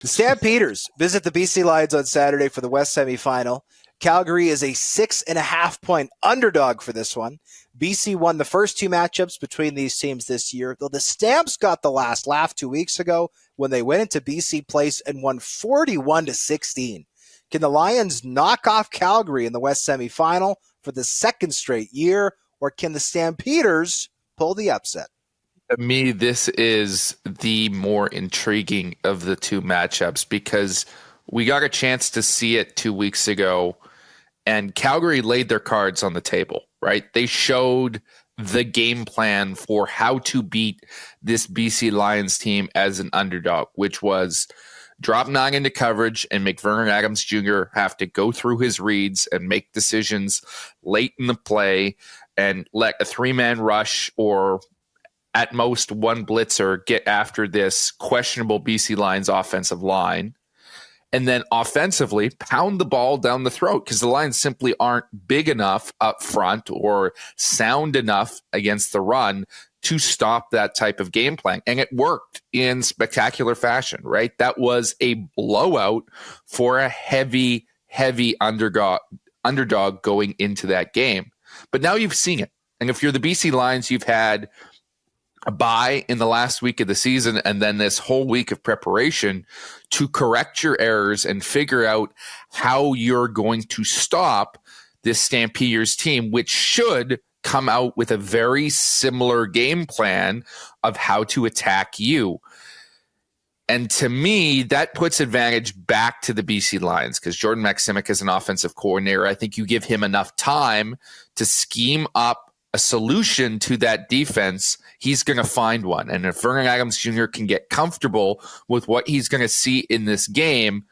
The Stampeders visit the BC Lions on Saturday for the West semifinal. Calgary is a 6.5-point underdog for this one. BC won the first two matchups between these teams this year, though the Stamps got the last laugh 2 weeks ago when they went into BC Place and won 41-16. Can the Lions knock off Calgary in the West semifinal for the second straight year, or can the Stampeders pull the upset? To me, this is the more intriguing of the two matchups because we got a chance to see it 2 weeks ago, and Calgary laid their cards on the table, right? They showed the game plan for how to beat this BC Lions team as an underdog, which was drop 9 into coverage and make Vernon Adams Jr. have to go through his reads and make decisions late in the play and let a 3-man rush or at most one blitzer get after this questionable BC Lions offensive line. And then offensively, pound the ball down the throat because the Lions simply aren't big enough up front or sound enough against the run to stop that type of game plan. And it worked in spectacular fashion, right? That was a blowout for a heavy underdog going into that game. But now you've seen it. And if you're the BC Lions, you've had a bye in the last week of the season and then this whole week of preparation to correct your errors and figure out how you're going to stop this Stampeders team, which should come out with a very similar game plan of how to attack you. And to me, that puts advantage back to the BC Lions because Jordan Maksimic is an offensive coordinator. I think you give him enough time to scheme up a solution to that defense, he's going to find one. And if Vernon Adams Jr. can get comfortable with what he's going to see in this game,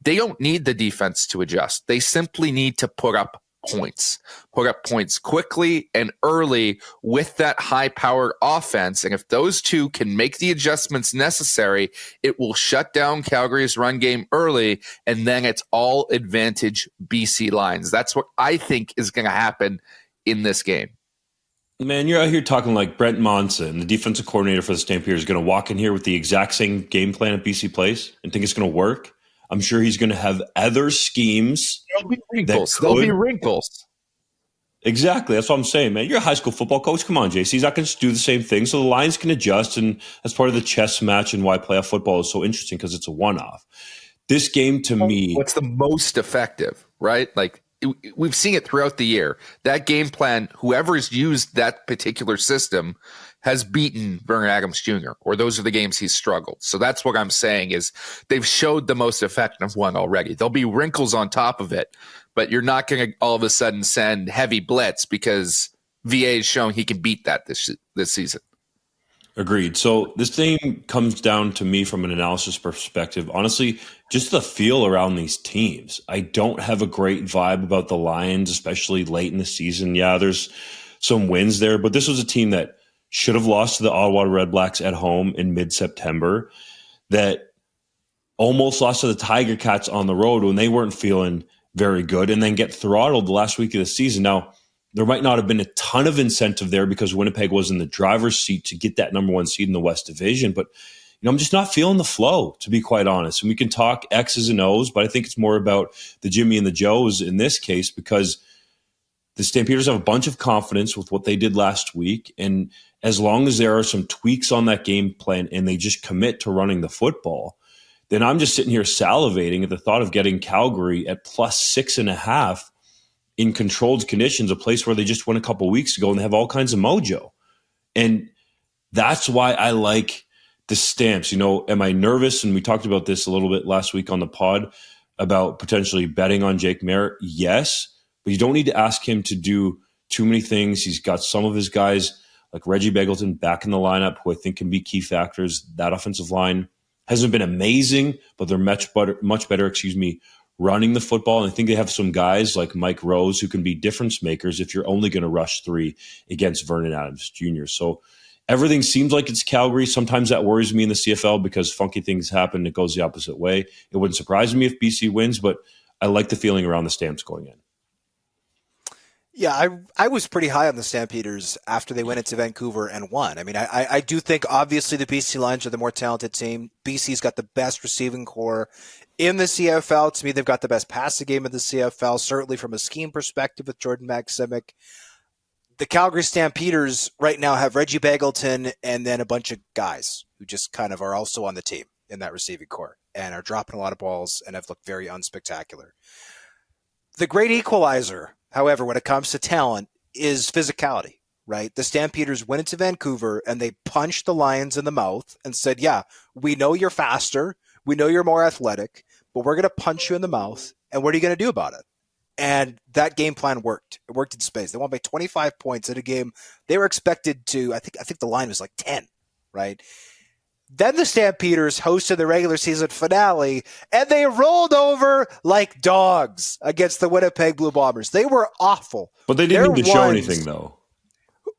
they don't need the defense to adjust. They simply need to put up points quickly and early with that high-powered offense. And if those two can make the adjustments necessary, it will shut down Calgary's run game early, and then it's all advantage BC Lions. That's what I think is going to happen in this game. Man, you're out here talking like Brent Monson, the defensive coordinator for the Stampeders, is going to walk in here with the exact same game plan at BC Place and think it's going to work. I'm sure he's going to have other schemes. There'll be wrinkles. Exactly. That's what I'm saying, man. You're a high school football coach. Come on, JC. He's not going to do the same thing. So the Lions can adjust, and that's part of the chess match and why playoff football is so interesting because it's a one-off. This game to me... What's the most effective, right? Like, we've seen it throughout the year. That game plan, whoever's used that particular system has beaten Vernon Adams Jr., or those are the games he's struggled. So that's what I'm saying is they've showed the most effective one already. There'll be wrinkles on top of it, but you're not going to all of a sudden send heavy blitz because VA has shown he can beat that this season. Agreed. So this thing comes down to me from an analysis perspective. Honestly, just the feel around these teams. I don't have a great vibe about the Lions, especially late in the season. Yeah, there's some wins there, but this was a team that should have lost to the Ottawa Redblacks at home in mid-September, that almost lost to the Tiger Cats on the road when they weren't feeling very good, and then get throttled the last week of the season. Now, there might not have been a ton of incentive there because Winnipeg was in the driver's seat to get that number one seed in the West Division. But, I'm just not feeling the flow, to be quite honest. And we can talk X's and O's, but I think it's more about the Jimmy and the Joes in this case because the Stampeders have a bunch of confidence with what they did last week. And as long as there are some tweaks on that game plan and they just commit to running the football, then I'm just sitting here salivating at the thought of getting Calgary at plus 6.5 in controlled conditions, a place where they just went a couple weeks ago and they have all kinds of mojo. And that's why I like the Stamps. Am I nervous? And we talked about this a little bit last week on the pod about potentially betting on Jake Merritt. Yes, but you don't need to ask him to do too many things. He's got some of his guys like Reggie Begelton back in the lineup who I think can be key factors. That offensive line hasn't been amazing, but they're much better, running the ball. And I think they have some guys like Mike Rose who can be difference makers if you're only going to rush 3 against Vernon Adams Jr. So everything seems like it's Calgary. Sometimes that worries me in the CFL because funky things happen. It goes the opposite way. It wouldn't surprise me if BC wins, but I like the feeling around the Stamps going in. Yeah, I was pretty high on the Stampeders after they went into Vancouver and won. I mean, I do think obviously the BC Lions are the more talented team. BC's got the best receiving core in the CFL. To me, they've got the best passing game in the CFL, certainly from a scheme perspective with Jordan Maximic. The Calgary Stampeders right now have Reggie Bagleton and then a bunch of guys who just kind of are also on the team in that receiving core and are dropping a lot of balls and have looked very unspectacular. The great equalizer, however, when it comes to talent, is physicality, right? The Stampeders went into Vancouver and they punched the Lions in the mouth and said, yeah, we know you're faster. We know you're more athletic, but we're going to punch you in the mouth. And what are you going to do about it? And that game plan worked. It worked in space. They won by 25 points in a game. They were expected to, I think the line was like 10, right? Then the Stampeders hosted the regular season finale, and they rolled over like dogs against the Winnipeg Blue Bombers. They were awful. But they didn't need to show anything, though.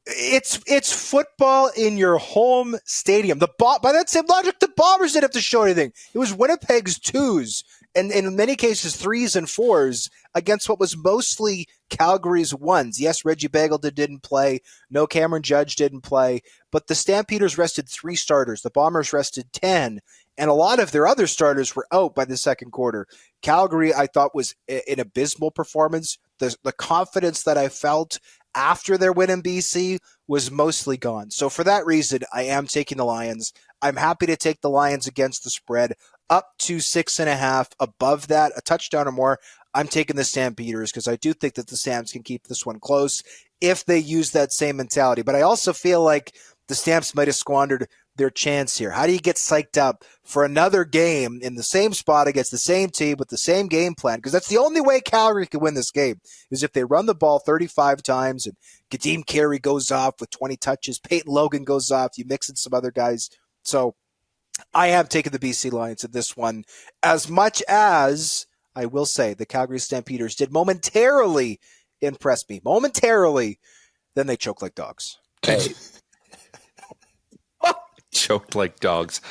It's football in your home stadium. By that same logic, the Bombers didn't have to show anything. It was Winnipeg's twos, and in many cases threes and fours against what was mostly Calgary's ones. Yes, Reggie Bagleton didn't play. No, Cameron Judge didn't play. But the Stampeders rested 3 starters. The Bombers rested 10. And a lot of their other starters were out by the second quarter. Calgary, I thought, was an abysmal performance. The confidence that I felt after their win in BC was mostly gone. So for that reason, I am taking the Lions. I'm happy to take the Lions against the spread up to 6.5. Above that, a touchdown or more, I'm taking the Stampeders because I do think that the Stamps can keep this one close if they use that same mentality. But I also feel like the Stamps might have squandered their chance here. How do you get psyched up for another game in the same spot against the same team with the same game plan? Because that's the only way Calgary can win this game is if they run the ball 35 times and Kadeem Carey goes off with 20 touches, Peyton Logan goes off, you mix in some other guys. So I have taken the BC Lions in this one, as much as I will say the Calgary Stampeders did momentarily impress me. Momentarily, then they choke like dogs. Hey. Choked like dogs.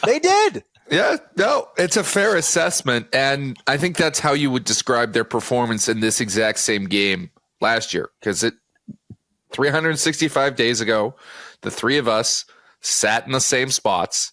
They did. Yeah, no, it's a fair assessment. And I think that's how you would describe their performance in this exact same game last year. Because 365 days ago, the three of us sat in the same spots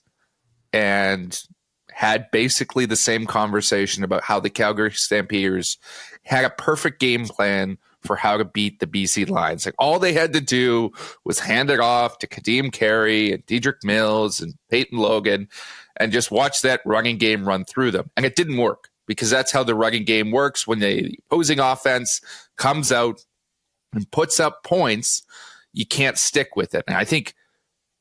and had basically the same conversation about how the Calgary Stampeders had a perfect game plan for how to beat the BC Lions. Like all they had to do was hand it off to Kadeem Carey and Dedrick Mills and Peyton Logan and just watch that running game run through them. And it didn't work because that's how the running game works. When the opposing offense comes out and puts up points, you can't stick with it. And I think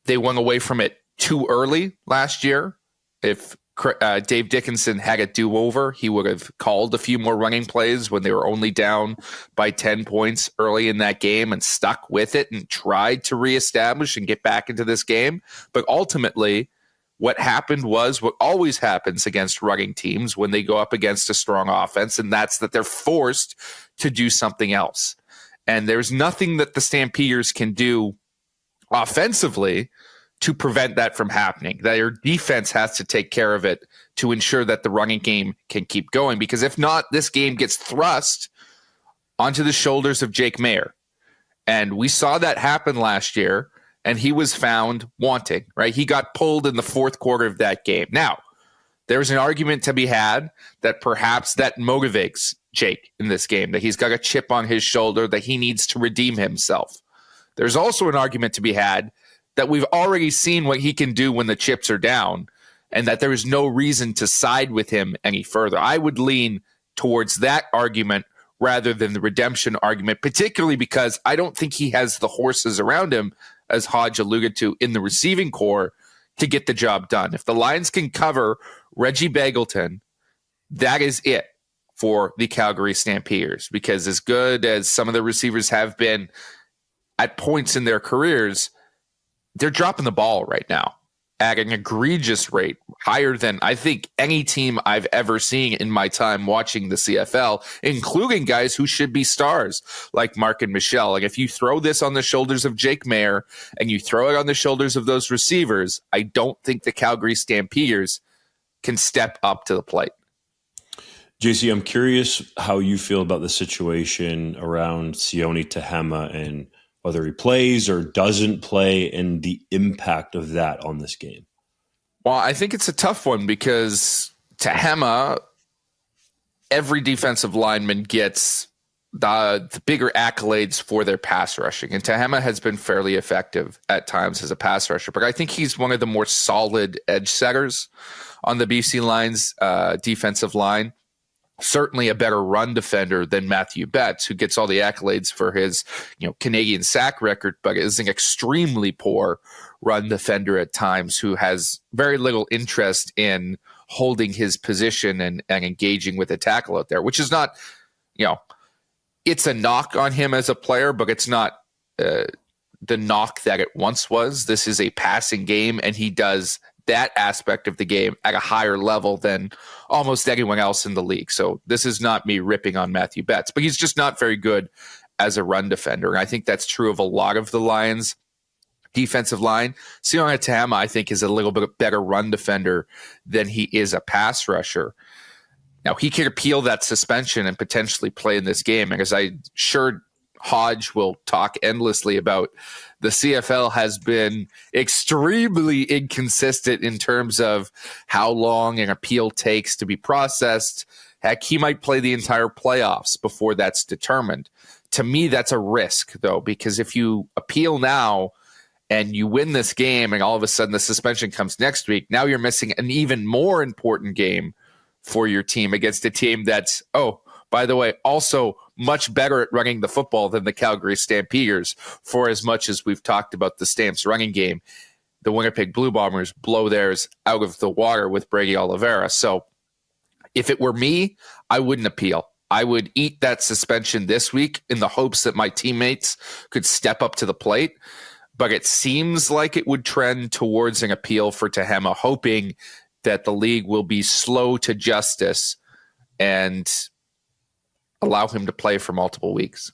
they went away from it too early last year. If Dave Dickinson had a do-over, he would have called a few more running plays when they were only down by 10 points early in that game and stuck with it and tried to reestablish and get back into this game. But ultimately, what happened was what always happens against running teams when they go up against a strong offense, and that's that they're forced to do something else. And there's nothing that the Stampeders can do offensively to prevent that from happening. That your defense has to take care of it to ensure that the running game can keep going. Because if not, this game gets thrust onto the shoulders of Jake Maier. And we saw that happen last year, and he was found wanting, right? He got pulled in the fourth quarter of that game. Now, there's an argument to be had that perhaps that motivates Jake in this game, that he's got a chip on his shoulder, that he needs to redeem himself. There's also an argument to be had that we've already seen what he can do when the chips are down and that there is no reason to side with him any further. I would lean towards that argument rather than the redemption argument, particularly because I don't think he has the horses around him, as Hodge alluded to, in the receiving core to get the job done. If the Lions can cover Reggie Bagleton, that is it for the Calgary Stampeders, because as good as some of the receivers have been at points in their careers, they're dropping the ball right now at an egregious rate, higher than I think any team I've ever seen in my time watching the CFL, including guys who should be stars like Mark and Michelle. Like if you throw this on the shoulders of Jake Maier and you throw it on the shoulders of those receivers, I don't think the Calgary Stampeders can step up to the plate. JC, I'm curious how you feel about the situation around Sione Tehema and whether he plays or doesn't play and the impact of that on this game. Well, I think it's a tough one because Tehema, every defensive lineman gets the bigger accolades for their pass rushing. And Tehema has been fairly effective at times as a pass rusher, but I think he's one of the more solid edge setters on the BC Lions defensive line. Certainly a better run defender than Matthew Betts, who gets all the accolades for his, Canadian sack record, but is an extremely poor run defender at times, who has very little interest in holding his position and engaging with a tackle out there, which is not, it's a knock on him as a player, but it's not the knock that it once was. This is a passing game, and he does that aspect of the game at a higher level than almost anyone else in the league. So this is not me ripping on Matthew Betts, but he's just not very good as a run defender. And I think that's true of a lot of the Lions defensive line. Sione Tehema, I think, is a little bit better run defender than he is a pass rusher. Now, he could appeal that suspension and potentially play in this game. And as I'm sure Hodge will talk endlessly about, the CFL has been extremely inconsistent in terms of how long an appeal takes to be processed. Heck, he might play the entire playoffs before that's determined. To me, that's a risk, though, because if you appeal now and you win this game and all of a sudden the suspension comes next week, now you're missing an even more important game for your team against a team that's, by the way, also much better at running the football than the Calgary Stampeders. For as much as we've talked about the Stamps running game, the Winnipeg Blue Bombers blow theirs out of the water with Brady Oliveira. So if it were me, I wouldn't appeal. I would eat that suspension this week in the hopes that my teammates could step up to the plate. But it seems like it would trend towards an appeal for Tehema, hoping that the league will be slow to justice and allow him to play for multiple weeks.